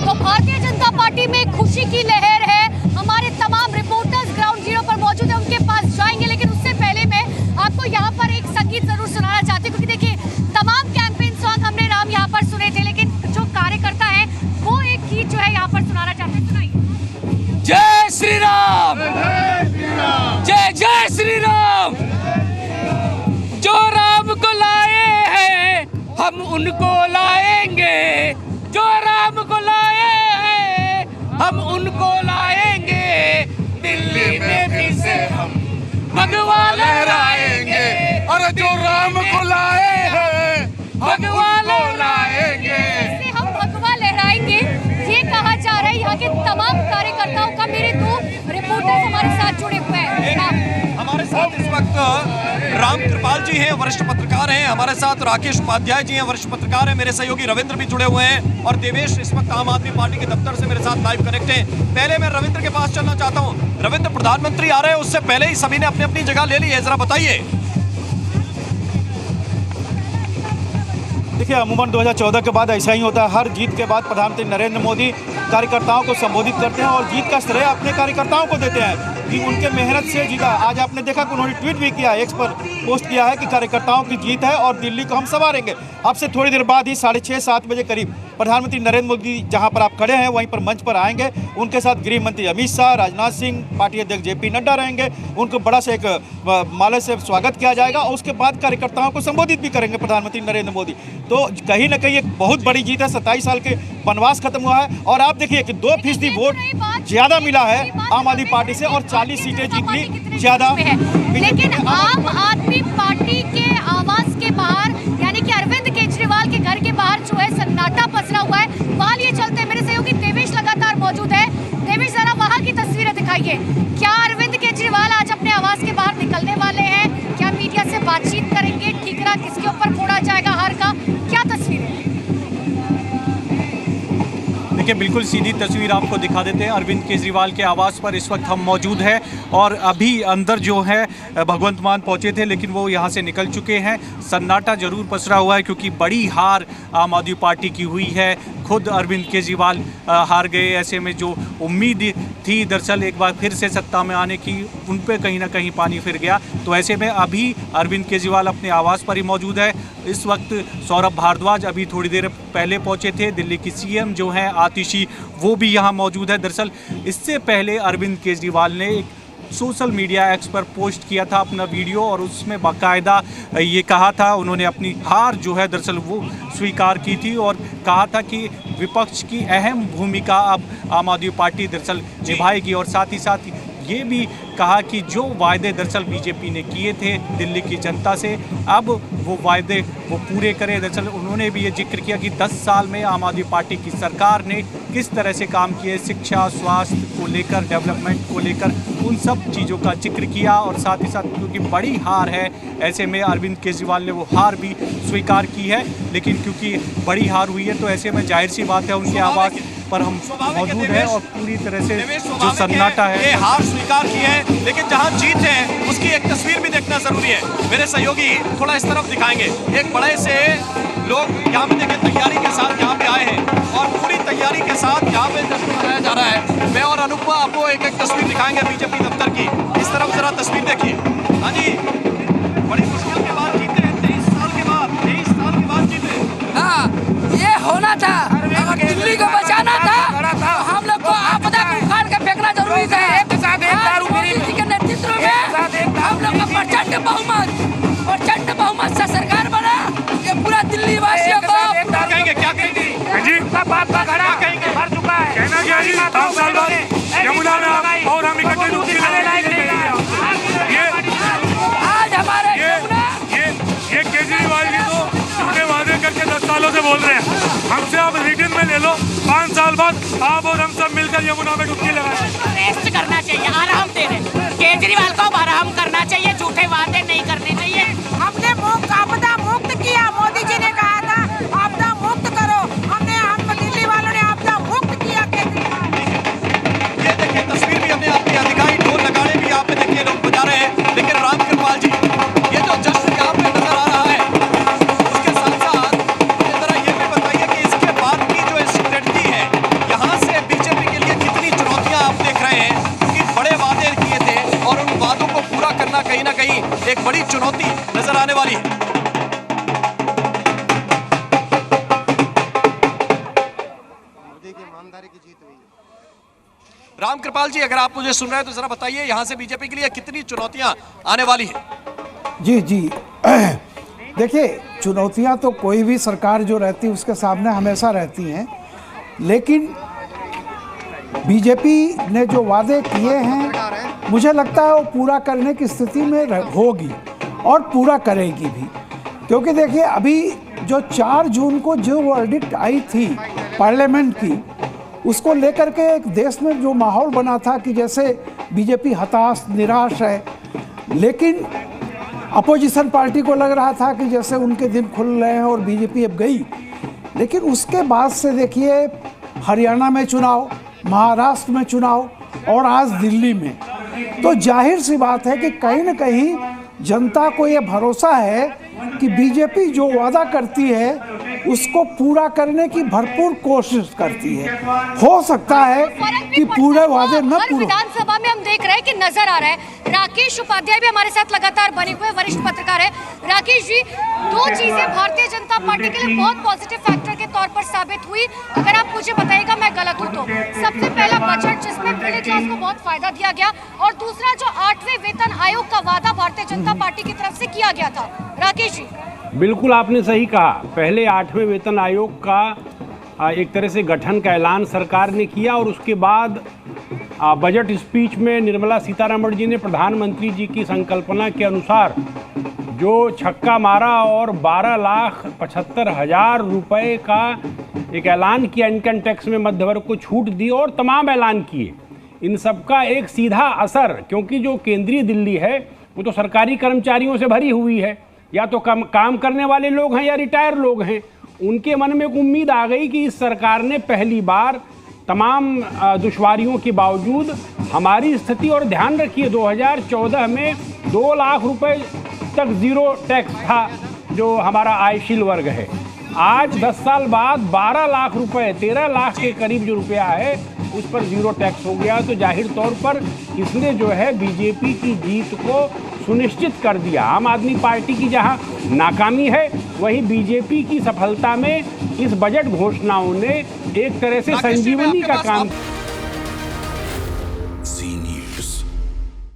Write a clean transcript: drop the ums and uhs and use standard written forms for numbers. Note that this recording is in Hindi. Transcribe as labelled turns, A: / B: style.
A: तो भारतीय जनता पार्टी में खुशी की लहर है। हमारे तमाम रिपोर्टर्स ग्राउंड जीरो पर मौजूद हैं, उनके पास जाएंगे, लेकिन उससे पहले मैं आपको यहाँ पर एक संगीत जरूर सुनाना चाहती हूँ, क्योंकि देखिए तमाम कैंपेन सॉन्ग हमने राम यहाँ पर सुने थे, लेकिन जो कार्यकर्ता है वो एक गीत जो है यहाँ पर सुनाना चाहते हैं। सुनाइए।
B: जय श्री राम, जय जय श्री राम। जो राम को लाए हैं हम उनको लाएंगे, जो राम को लाए हैं हम उनको लाएंगे। दिल्ली में भी से हम भगवा लहराएंगे,
C: अरे जो राम को लाए हैं
B: भगवा लहराएंगे।
A: हम भगवा लहराएंगे, ये कहा जा रहा है यहाँ के तमाम कार्यकर्ताओं का। मेरे दो रिपोर्टर्स हमारे साथ जुड़े हुए हैं।
D: हमारे साथ इस वक्त राम कृपाल जी हैं, वरिष्ठ पत्रकार हैं। हमारे साथ राकेश उपाध्याय जी हैं, वरिष्ठ पत्रकार हैं। मेरे सहयोगी रविंद्र भी जुड़े हुए हैं और देवेश इस वक्त आम आदमी पार्टी के दफ्तर से मेरे साथ लाइव कनेक्ट हैं। पहले मैं रविंद्र के पास चलना चाहता हूं। रविंद्र, प्रधानमंत्री आ रहे हैं, उससे पहले ही सभी ने अपनी अपनी जगह ले ली है, जरा बताइए।
E: देखिए, अमूमन 2014 के बाद ऐसा ही होता है। हर जीत के बाद प्रधानमंत्री नरेंद्र मोदी कार्यकर्ताओं को संबोधित करते हैं और जीत का श्रेय अपने कार्यकर्ताओं को देते हैं कि उनके मेहनत से जीता। आज आपने देखा कि उन्होंने ट्वीट भी किया, एक्स पर पोस्ट किया है कि कार्यकर्ताओं की जीत है और दिल्ली को हम संवारेंगे। अब से थोड़ी देर बाद ही 6:30-7 बजे करीब प्रधानमंत्री नरेंद्र मोदी जहां पर आप खड़े हैं वहीं पर मंच पर आएंगे। उनके साथ गृह मंत्री अमित शाह, राजनाथ सिंह, पार्टी अध्यक्ष जेपी नड्डा रहेंगे। उनको बड़ा से एक माले से स्वागत किया जाएगा और उसके बाद कार्यकर्ताओं को संबोधित भी करेंगे प्रधानमंत्री नरेंद्र मोदी। तो कहीं ना कहीं एक बहुत बड़ी जीत है। 27 साल के वनवास खत्म हुआ है और आप देखिए कि 2% वोट ज्यादा मिला है आम आदमी पार्टी से और 40 सीटें जीत ली ज्यादा।
A: लेकिन आम आदमी पार्टी के आवास के बाहर, यानी कि अरविंद केजरीवाल के घर के बाहर जो है सन्नाटा पसरा हुआ है। वहां ये चलते हैं, मेरे सहयोगी देवेश लगातार मौजूद है। देवेश, जरा वहां की तस्वीरें दिखाइए। क्या अरविंद केजरीवाल आज अपने आवास के बाहर निकलने वाले हैं? क्या मीडिया से बातचीत करेंगे? ठीकरा किसके ऊपर फोड़ा जाएगा हार का? क्या तस्वीर है?
F: देखिए, बिल्कुल सीधी तस्वीर आपको दिखा देते हैं। अरविंद केजरीवाल के आवास पर इस वक्त हम मौजूद हैं और अभी अंदर जो है भगवंत मान पहुंचे थे, लेकिन वो यहां से निकल चुके हैं। सन्नाटा जरूर पसरा हुआ है क्योंकि बड़ी हार आम आदमी पार्टी की हुई है। खुद अरविंद केजरीवाल हार गए। ऐसे में जो उम्मीद थी दरअसल एक बार फिर से सत्ता में आने की, उन पे कहीं ना कहीं पानी फिर गया। तो ऐसे में अभी अरविंद केजरीवाल अपने आवास पर ही मौजूद है। इस वक्त सौरभ भारद्वाज अभी थोड़ी देर पहले पहुंचे थे। दिल्ली की सीएम जो हैं आतिशी, वो भी यहाँ मौजूद है। दरअसल इससे पहले अरविंद केजरीवाल ने एक सोशल मीडिया एक्स पर पोस्ट किया था अपना वीडियो और उसमें बाकायदा ये कहा था, उन्होंने अपनी हार जो है दरअसल वो स्वीकार की थी और कहा था कि विपक्ष की अहम भूमिका अब आम आदमी पार्टी दरअसल निभाएगी। और साथ ही साथ ये भी कहा कि जो वायदे दरअसल बीजेपी ने किए थे दिल्ली की जनता से, अब वो वायदे वो पूरे करें। दरअसल उन्होंने भी ये जिक्र किया कि 10 साल में आम आदमी पार्टी की सरकार ने किस तरह से काम किए, शिक्षा, स्वास्थ्य को लेकर, डेवलपमेंट को लेकर, उन सब चीज़ों का जिक्र किया। और साथ ही साथ क्योंकि बड़ी हार है, ऐसे में अरविंद केजरीवाल ने वो हार भी स्वीकार की है। लेकिन क्योंकि बड़ी हार हुई है तो ऐसे में जाहिर सी बात है उनके आवास पर हम मौजूद हैं और पूरी तरह से जो सन्नाटा है।
D: ये हार स्वीकार की है, लेकिन जहां जीत है उसकी एक तस्वीर भी देखना जरूरी है। मेरे सहयोगी थोड़ा इस तरफ दिखाएंगे। एक बड़े से लोग यहाँ पे देखिए तैयारी के साथ यहाँ पे आए हैं और पूरी तैयारी के साथ यहाँ पे जश्न मनाया जा रहा है। मैं और अनुपमा आपको एक एक तस्वीर दिखाएंगे बीजेपी दफ्तर की। इस तरफ जरा तस्वीर देखिए। हाँ जी, बड़ी मुश्किल के बाद जीते हैं, 23 साल के बाद जीते।
B: हाँ, ये होना था, अगर दिल्ली को बचाना था तो हम लोग को आपदा को उखाड़ के फेंकना जरूरी था। मोदी जी के नेतृत्व में हम लोग का प्रचंड बहुमत से सरकार बना। ये पूरा दिल्ली वासियों को
D: क्या कहेंगे
C: जी बात का घड़ा कहेंगे भर चुका है। कहना क्या जी, 5 साल बाद यमुना में आप और हम इकट्ठे डूब के
B: आज हमारे
C: ये केजरीवाल जी तो झूठे वादे करके 10 सालों से बोल रहे हैं। हमसे आप रिटर्न में ले लो, 5 साल बाद आप और हम सब मिलकर यमुना में डुबकी लगाएं।
G: अरेस्ट करना चाहिए, आराम दे रहे केजरीवाल को, आराम करना चाहिए, झूठे वादे नहीं करने चाहिए। हमने आपदा मुक्त किया, मोदी जी ने कहा था आपदा मुक्त करो, हम दिल्ली वालों ने आपदा मुक्त किया केजरीवाल।
D: ये देखिए तस्वीर भी हमने आपको यहाँ दिखाई, ढोल नगाड़े भी यहाँ पे देखिए लोग बजा रहे हैं। लेकिन राम कृपाल जी, ये जो जश्न यहाँ पे नजर आ रहा है, उसके साथ साथ जरा ये भी बताइए कि इसके बाद की जो स्ट्रेटजी है यहाँ बड़ी चुनौती नजर आने वाली है। राम कृपाल जी, अगर आप मुझे सुन रहे हैं तो जरा बताइए, यहाँ से बीजेपी के लिए कितनी चुनौतियां आने वाली हैं?
H: जी जी देखिए, चुनौतियां तो कोई भी सरकार जो रहती है उसके सामने हमेशा रहती हैं, लेकिन बीजेपी ने जो वादे किए हैं मुझे लगता है वो पूरा करने की स्थिति में होगी और पूरा करेगी भी। क्योंकि देखिए, अभी जो 4 जून को जो वर्डिक्ट आई थी पार्लियामेंट की, उसको लेकर के एक देश में जो माहौल बना था कि जैसे बीजेपी हताश निराश है, लेकिन अपोजिशन पार्टी को लग रहा था कि जैसे उनके दिन खुल रहे हैं और बीजेपी अब गई। लेकिन उसके बाद से देखिए, हरियाणा में चुनाव, महाराष्ट्र में चुनाव और आज दिल्ली में, तो जाहिर सी बात है कि कहीं ना कहीं जनता को ये भरोसा है कि बीजेपी जो वादा करती है उसको पूरा करने की भरपूर कोशिश करती है। हो सकता है कि पूरे वादे न पूरे।
A: विधानसभा में हम देख रहे हैं कि नजर आ रहा है, राकेश उपाध्याय भी हमारे साथ लगातार बने हुए वरिष्ठ पत्रकार है। राकेश जी, 2 चीजें भारतीय जनता पार्टी के लिए बहुत पॉजिटिव फैक्टर के तौर पर साबित हुई, अगर आप मुझे बताइएगा मैं गलत हूँ तो। सबसे पहला बजट जिसमें मिडिल क्लास को बहुत फायदा दिया गया, और दूसरा जो 8वें वेतन आयोग का वादा भारतीय जनता पार्टी की तरफ से किया गया था। राकेश जी,
I: बिल्कुल आपने सही कहा। पहले 8वें वेतन आयोग का एक तरह से गठन का ऐलान सरकार ने किया, और उसके बाद बजट स्पीच में निर्मला सीतारमण जी ने प्रधानमंत्री जी की संकल्पना के अनुसार जो छक्का मारा और 12,75,000 रुपए का एक ऐलान किया इनकम टैक्स में मध्य वर्ग को छूट दी, और तमाम ऐलान किए। इन सब का एक सीधा असर, क्योंकि जो केंद्रीय दिल्ली है वो तो सरकारी कर्मचारियों से भरी हुई है, या तो काम करने वाले लोग हैं या रिटायर लोग हैं, उनके मन में एक उम्मीद आ गई कि इस सरकार ने पहली बार तमाम दुश्वारियों के बावजूद हमारी स्थिति, और ध्यान रखिए 2014 में 2 लाख रुपए तक जीरो टैक्स था जो हमारा आयशील वर्ग है। आज 10 साल बाद 12 लाख रुपए, 13 लाख के करीब जो रुपया है उस पर जीरो टैक्स हो गया। तो जाहिर तौर पर इसने जो है बीजेपी की जीत को सुनिश्चित कर दिया। आम आदमी पार्टी की जहां नाकामी है, वहीं बीजेपी की सफलता में इस बजट घोषणाओं ने एक तरह से संजीवनी का काम